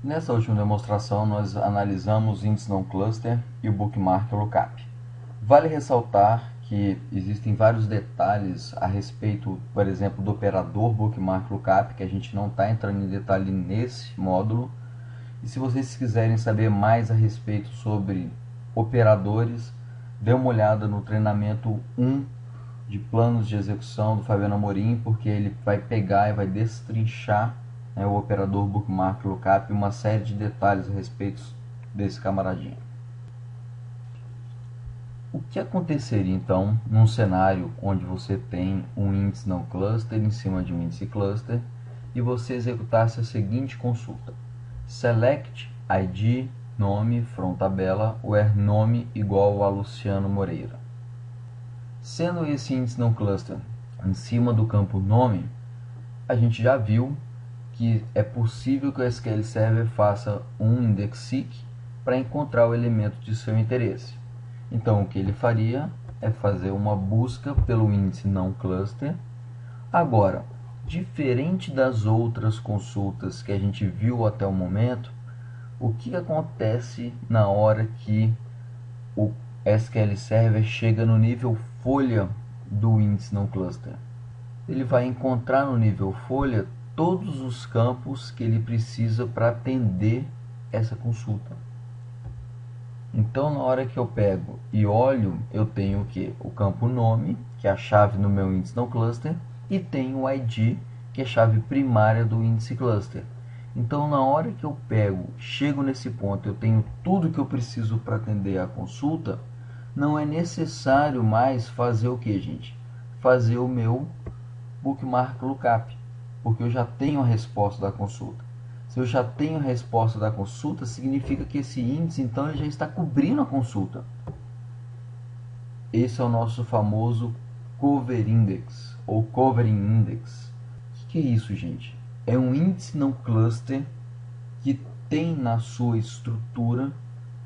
Nessa última demonstração, nós analisamos o índice não cluster e o bookmark lookup. Vale ressaltar que existem vários detalhes a respeito, por exemplo, do operador bookmark lookup, que a gente não está entrando em detalhe nesse módulo. E se vocês quiserem saber mais a respeito sobre operadores, dê uma olhada no treinamento 1 de planos de execução do Fabiano Amorim, porque ele vai pegar e vai destrinchar o operador bookmark lookup e uma série de detalhes a respeito desse camaradinho. O que aconteceria então num cenário onde você tem um índice não cluster em cima de um índice cluster e você executasse a seguinte consulta: select id nome from tabela where nome igual a Luciano Moreira. Sendo esse índice não cluster em cima do campo nome, a gente já viu que é possível que o SQL Server faça um index seek para encontrar o elemento de seu interesse. Então o que ele faria é fazer uma busca pelo índice não cluster. Agora, diferente das outras consultas que a gente viu até o momento, o que acontece na hora que o SQL Server chega no nível folha do índice não cluster? Ele vai encontrar no nível folha todos os campos que ele precisa para atender essa consulta. Então, na hora que eu pego e olho, eu tenho o que? O campo nome, que é a chave no meu índice não cluster, e tenho o ID, que é a chave primária do índice cluster. Então, na hora que eu pego, chego nesse ponto, eu tenho tudo que eu preciso para atender a consulta, não é necessário mais fazer o que, gente? Fazer o meu bookmark lookup, porque eu já tenho a resposta da consulta. Se eu já tenho a resposta da consulta, significa que esse índice então ele já está cobrindo a consulta. Esse é o nosso famoso cover index ou covering index. O que é isso, gente? É um índice não cluster que tem na sua estrutura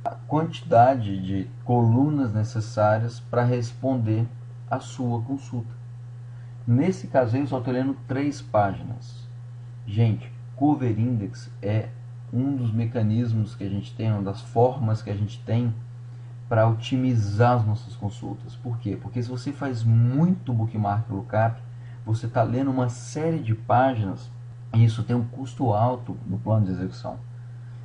a quantidade de colunas necessárias para responder a sua consulta. Nesse caso aí, eu só estou lendo 3 páginas. Gente, cover index é um dos mecanismos que a gente tem, uma das formas que a gente tem para otimizar as nossas consultas. Por quê? Porque se você faz muito bookmark lookup, você está lendo uma série de páginas e isso tem um custo alto no plano de execução.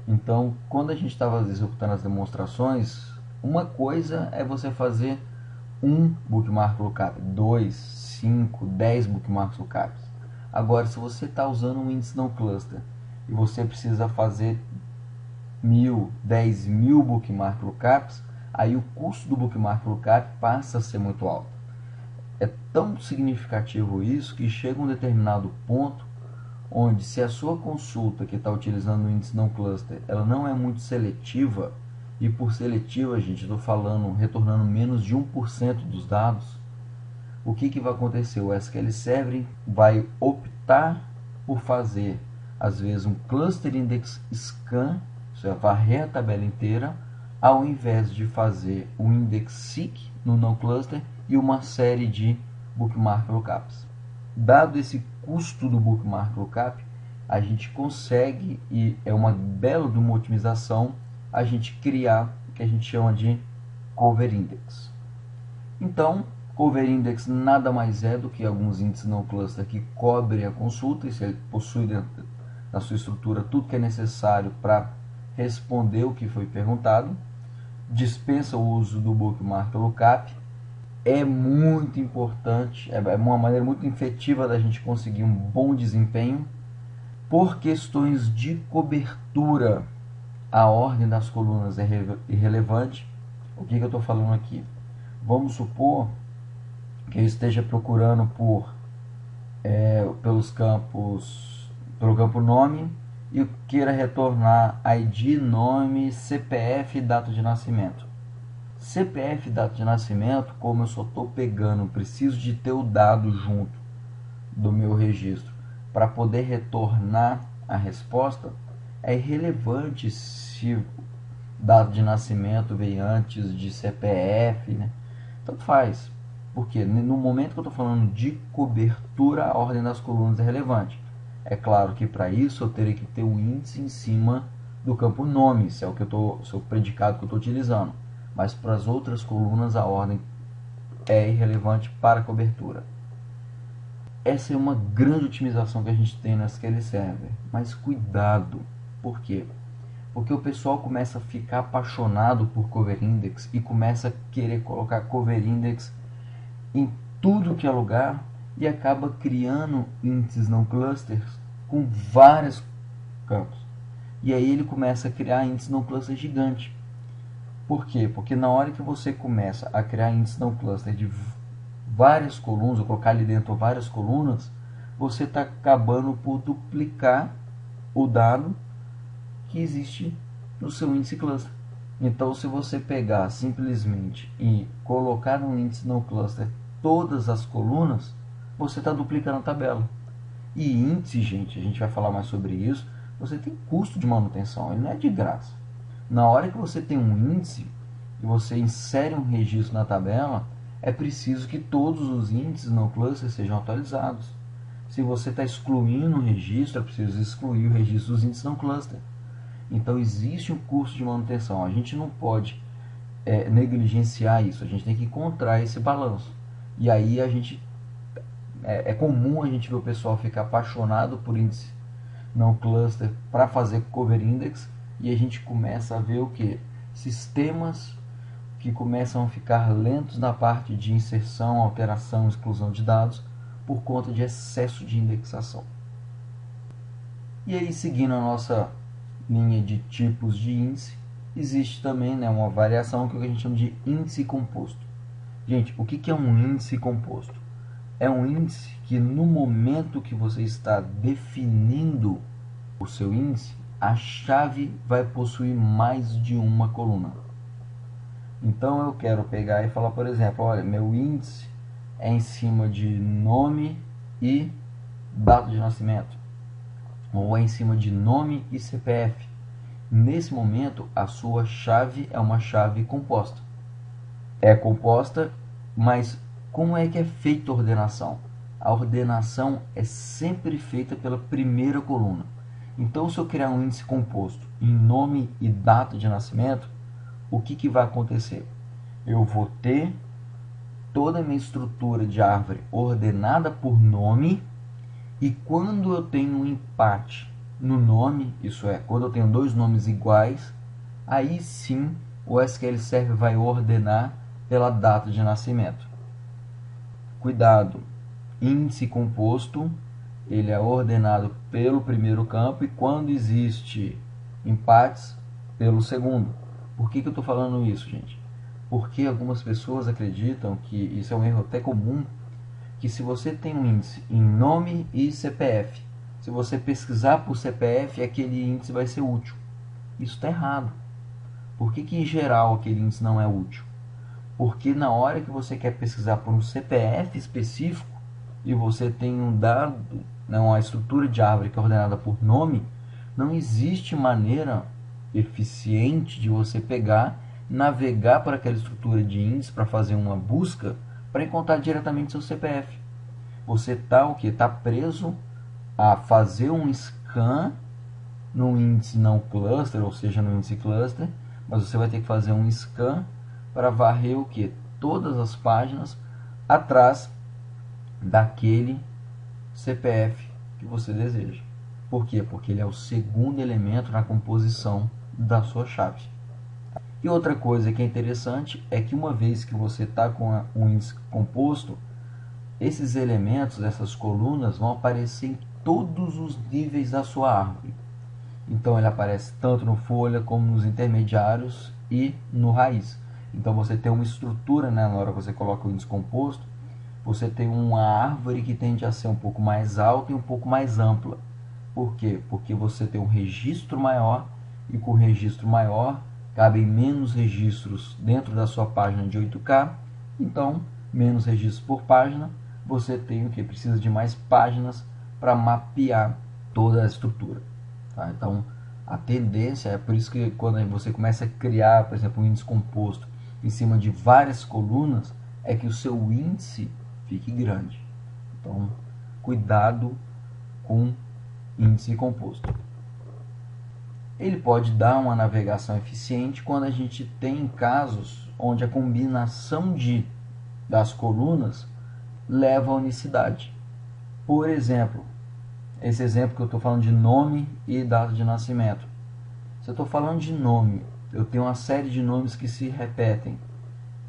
Então, quando a gente estava executando as demonstrações, uma coisa é você fazer um bookmark lookup, 2, 5, 10 bookmark lookups. Agora, se você está usando um índice não cluster e você precisa fazer 1000, 10.000 bookmark lookups, aí o custo do bookmark lookup passa a ser muito alto. É tão significativo isso que chega um determinado ponto onde, se a sua consulta que está utilizando o índice não cluster, ela não é muito seletiva, e por seletiva, gente, estou falando retornando menos de 1% dos dados, o que vai acontecer? O SQL Server vai optar por fazer, às vezes, um cluster index scan, ou seja, varrer a tabela inteira, ao invés de fazer um index seek no não cluster e uma série de bookmark lookups. Dado esse custo do bookmark lookup, a gente consegue, e é uma bela de uma otimização, a gente criar o que a gente chama de cover index. Então, cover index nada mais é do que alguns índices não cluster que cobrem a consulta, e se ele possui dentro da sua estrutura tudo que é necessário para responder o que foi perguntado, dispensa o uso do bookmark lookup. É muito importante, é uma maneira muito efetiva da gente conseguir um bom desempenho. Por questões de cobertura, a ordem das colunas é irrelevante. O que eu estou falando aqui? Vamos supor que eu esteja procurando pelos campos, pelo campo nome, e eu queira retornar ID, nome, CPF e data de nascimento. CPF e data de nascimento, como eu só estou pegando, preciso de ter o dado junto do meu registro para poder retornar a resposta, é irrelevante se data de nascimento veio antes de CPF, né? Tanto faz, porque no momento que eu estou falando de cobertura, a ordem das colunas é relevante. É claro que para isso eu teria que ter o índice em cima do campo nome, se é o que se é o predicado que eu estou utilizando. Mas para as outras colunas a ordem é irrelevante para a cobertura. Essa é uma grande otimização que a gente tem no SQL Server, mas cuidado. Por quê? Porque o pessoal começa a ficar apaixonado por cover index e começa a querer colocar cover index em tudo que é lugar e acaba criando índices não clusters com vários campos. E aí ele começa a criar índices não cluster gigante. Por quê? Porque na hora que você começa a criar índices não cluster de várias colunas, ou colocar ali dentro várias colunas, você está acabando por duplicar o dado que existe no seu índice cluster. Então, se você pegar simplesmente e colocar no índice no cluster todas as colunas, você está duplicando a tabela. E índice, gente, a gente vai falar mais sobre isso, você tem custo de manutenção, ele não é de graça. Na hora que você tem um índice e você insere um registro na tabela, é preciso que todos os índices no cluster sejam atualizados. Se você está excluindo um registro, é preciso excluir o registro dos índices no cluster. Então existe um custo de manutenção. A gente não pode negligenciar isso. A gente tem que encontrar esse balanço. E aí é comum a gente ver o pessoal ficar apaixonado por índice não cluster para fazer cover index, e a gente começa a ver o que? Sistemas que começam a ficar lentos na parte de inserção, alteração, exclusão de dados por conta de excesso de indexação. E aí, seguindo a nossa linha de tipos de índice, existe também, né, uma variação que a gente chama de índice composto. Gente, o que é um índice composto? É um índice que no momento que você está definindo o seu índice, a chave vai possuir mais de uma coluna. Então eu quero pegar e falar, por exemplo, olha, meu índice é em cima de nome e data de nascimento, ou é em cima de nome e CPF. Nesse momento, a sua chave é uma chave composta. É composta, mas como é que é feita a ordenação? A ordenação é sempre feita pela primeira coluna. Então, se eu criar um índice composto em nome e data de nascimento, o que vai acontecer? Eu vou ter toda a minha estrutura de árvore ordenada por nome, e quando eu tenho um empate no nome, isso é, quando eu tenho dois nomes iguais, aí sim o SQL Server vai ordenar pela data de nascimento. Cuidado, índice composto, ele é ordenado pelo primeiro campo, e quando existe empates, pelo segundo. Por que eu estou falando isso, gente? Porque algumas pessoas acreditam que isso é um erro até comum, que se você tem um índice em nome e CPF, se você pesquisar por CPF, aquele índice vai ser útil. Isso está errado. Por que em geral aquele índice não é útil? Porque na hora que você quer pesquisar por um CPF específico e você tem um dado, uma estrutura de árvore que é ordenada por nome, não existe maneira eficiente de você pegar, navegar para aquela estrutura de índice para fazer uma busca para encontrar diretamente seu CPF. Você está o que? Está preso a fazer um scan no índice não cluster, ou seja, no índice cluster, mas você vai ter que fazer um scan para varrer o que? Todas as páginas atrás daquele CPF que você deseja. Por quê? Porque ele é o segundo elemento na composição da sua chave. E outra coisa que é interessante é que uma vez que você está com um índice composto, esses elementos, essas colunas, vão aparecer em todos os níveis da sua árvore. Então ele aparece tanto no folha como nos intermediários e no raiz. Então você tem uma estrutura, né, na hora que você coloca o índice composto, você tem uma árvore que tende a ser um pouco mais alta e um pouco mais ampla. Por quê? Porque você tem um registro maior, e com o registro maior cabem menos registros dentro da sua página de 8K, então menos registros por página, você tem o que? Precisa de mais páginas para mapear toda a estrutura. Tá? Então a tendência é por isso que quando você começa a criar, por exemplo, um índice composto em cima de várias colunas, é que o seu índice fique grande. Então cuidado com índice composto. Ele pode dar uma navegação eficiente quando a gente tem casos onde a combinação das colunas leva à unicidade. Por exemplo, esse exemplo que eu estou falando de nome e data de nascimento. Se eu estou falando de nome, eu tenho uma série de nomes que se repetem.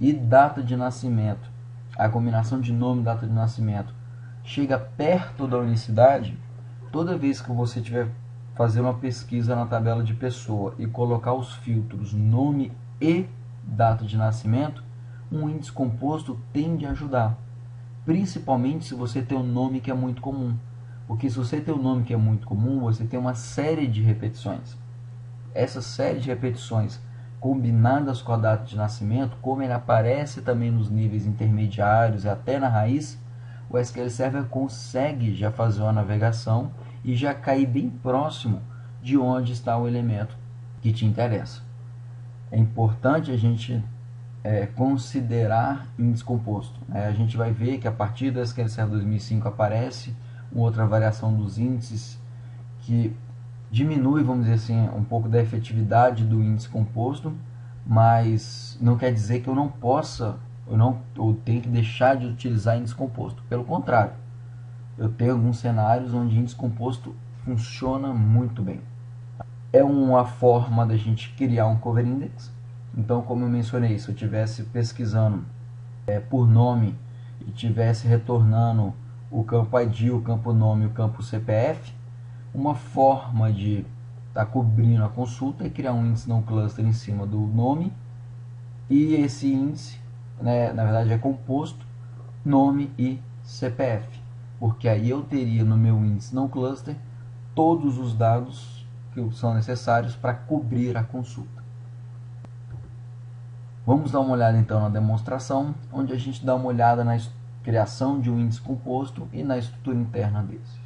E data de nascimento, a combinação de nome e data de nascimento chega perto da unicidade. Toda vez que você tiver fazer uma pesquisa na tabela de pessoa e colocar os filtros nome e data de nascimento, um índice composto tende a ajudar. Principalmente se você tem um nome que é muito comum. Porque se você tem um nome que é muito comum, você tem uma série de repetições. Essa série de repetições combinadas com a data de nascimento, como ele aparece também nos níveis intermediários e até na raiz, o SQL Server consegue já fazer uma navegação e já cair bem próximo de onde está o elemento que te interessa. É importante a gente considerar índice composto. A gente vai ver que a partir do SQL Server 2005 aparece uma outra variação dos índices que diminui, vamos dizer assim, um pouco da efetividade do índice composto, mas não quer dizer que eu não possa, eu tenho que deixar de utilizar índice composto. Pelo contrário, eu tenho alguns cenários onde índice composto funciona muito bem. É uma forma da gente criar um cover index. Então, como eu mencionei, se eu estivesse pesquisando por nome e estivesse retornando o campo ID, o campo nome e o campo CPF, uma forma de estar cobrindo a consulta é criar um índice não cluster em cima do nome, e esse índice, na verdade, é composto nome e CPF, porque aí eu teria no meu índice não cluster todos os dados que são necessários para cobrir a consulta. Vamos dar uma olhada então na demonstração, onde a gente dá uma olhada na criação de um índice composto e na estrutura interna desse.